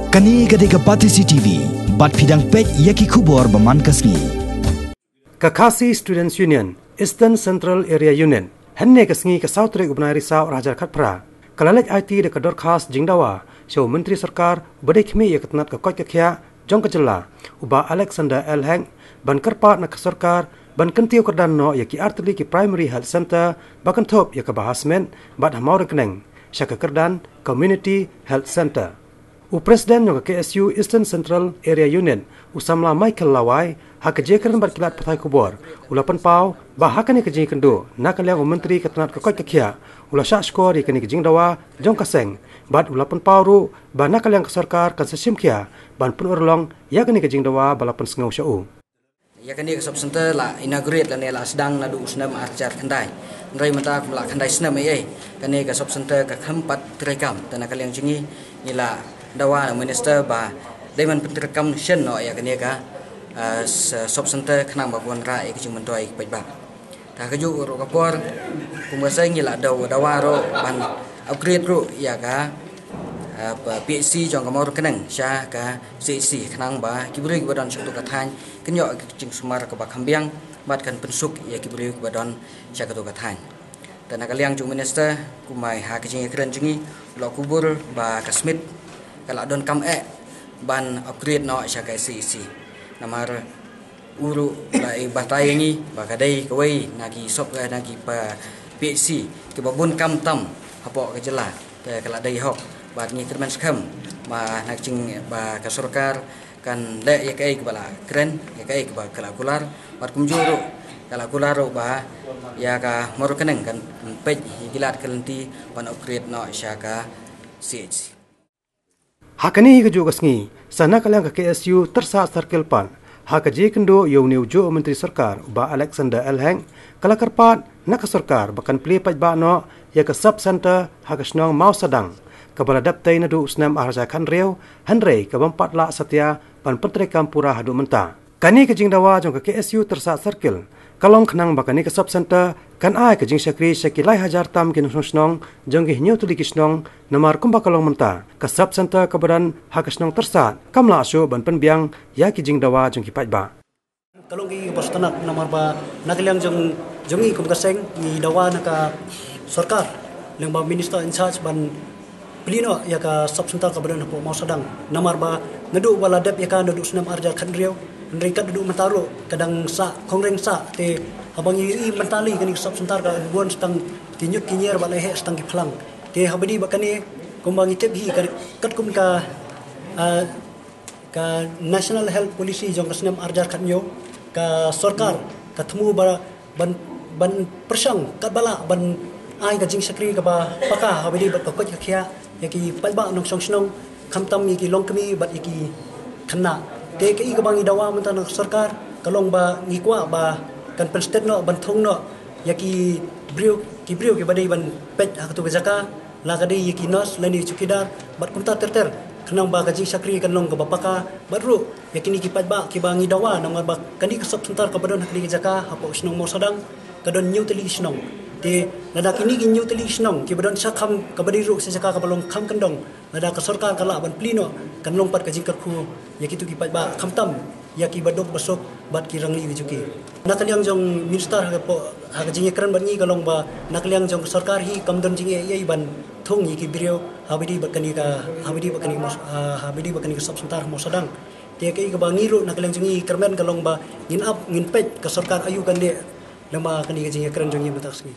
Kani gade ka pati CCTV, bat pidang pek yaki kubor baman kasni. Kakasi Students Union, Eastern Central Area Union, henne kasni ka South Rek Ubnai Risau Raja Khatpra. Kalalek IT de kador khas jingdawa, show Menteri Sarkar bedek mi yakatnat ka koi kakya, jong kajela, uba Alexander L. Heng, ban kerpat na kasarkar, ban kentiu kerdan no yaki artili ki Primary Health Center, bakan top yaka bahasmen, bat hamau rekeneng, syaka kerdan Community Health Center. Presiden yang KSU Eastern Central Area Union usamla Michael Lawai hak jekeran berkilat patai kubor ulapan pau bahakan ni kejing kendo nak liang menteri ketenat kekoi kekia ula syak skor ikani kejing dawa jong kaseng bad ulapan pau ru ba nak liang kesarkar kan sesim kia ban pun urlong ya kani kejing dawa balapan sengau syau ya kani ke center la inaugurate la ne la sedang nadu senam arjar kandai nrai mata la kandai senam ai kani ke center ka khampat terekam dan nak liang jingi ila dawa minister ba deman penterekam shen no ya kani ka sub center khnang ba bon ra ek jing mentoi pai ba ta ka ju ro kapor kumasa ngi la dawa ro ban upgrade ro ya ka PSC jong ka mor kenang sha ka CC khnang ba kibri ba don chatu ka than kenyo jing sumar ka ba khambiang bat kan pensuk ya kibri ba don sha ka to ka than dan akaliang jung minister kumai ha ka jing kren jingi lo kubur ba ka smith kalau don kam ban upgrade no syakai CC namar uru lai batai ni bakadai kawai nagi sop nagi pa PSC ke babun kam tam apa ke jela ke kalau dai hok bat ni kerman skam ma nak jing ba ka sarkar kan le ya kai ke bala keren ya kai ke ba kalakular bat kumjuru kalakular ba ya ka mor keneng kan pej gilat kelenti ban upgrade no syaka CC Hakani ke juga sengi, sana kalian ke KSU tersa circle pan. Hak je kendo yo new jo Menteri Sarkar ba Alexander L. Heng kala kerpat nak sarkar bahkan pli paj ba no ya ke sub center hak snong mau sedang. Kabala daptai nadu snam arja kan reu hanrei ke bampat la satya pan penteri kampura hadu menta. Kani ke jingdawa jong ke KSU tersa circle. Kalong khnang bakani ke sub center kan ai ke jing sakri sakilai hajar tam kin snong jong ge new tuli kisnong namar kumba kalong menta ke sub center kabaran hak snong tersa kamla syo ban penbiang ya ki jingdawa jong ki pajba kalong gi bos tanak namar ba nakliang jong jongi kum kaseng ni dawa naka sarkar leng ba minister in charge ban pelino ya ka sub center kabaran po mau sedang namar ba nadu wala dep ya ka nadu senam arjar khandriau Nerikat duduk mentaro kadang sa kongreng sa te abang iri mentali kani sub sentar ka buan stang tinyut kinyer balai he stang ki phalang te habadi bakani kumbang itep hi kat kum ka national health policy jong kasnam arjar khatnyo ka sarkar ka thmu ba ban persang kat bala ban ai ka jing sakri ka ba paka habadi ba ka khya yaki palba nong song snong khamtam yaki longkami bat yaki khana te ke ka bangi dawa menta nak sarkar kalong ba ngikwa ba kan penstet no ban thong no yaki brio ki badai ban pet hak tu jaka la ka dei yaki nos lani chukidar bat kumta terter khnang ba ka jing sakri kan long ka bapaka badru yaki ni ki pat ba ki bangi dawa nang ba kani ka sop sentar ka badon hak ni jaka hapo snong mo sadang kadon new teli snong te lada kini ki new teli snong ki badon sakham ka badai ru se jaka ka balong kham kandong lada ka sarkar kala ban plino kan long pat ka jing ku yaki tu ki pat ba khamtam yaki badok basok bat ki rangli wijuki nakaliang jong minister ha jing ekran ban ni kalong ba nakaliang jong sarkar hi kamdon jing ye ban thong yaki brio habidi bakani ka sub sentar mo sadang te ke ka bangi ru nakaliang jong i kermen kalong ba ngin up ngin pet ka sarkar ayu kan de lama kani ka jing ekran jong i mataksi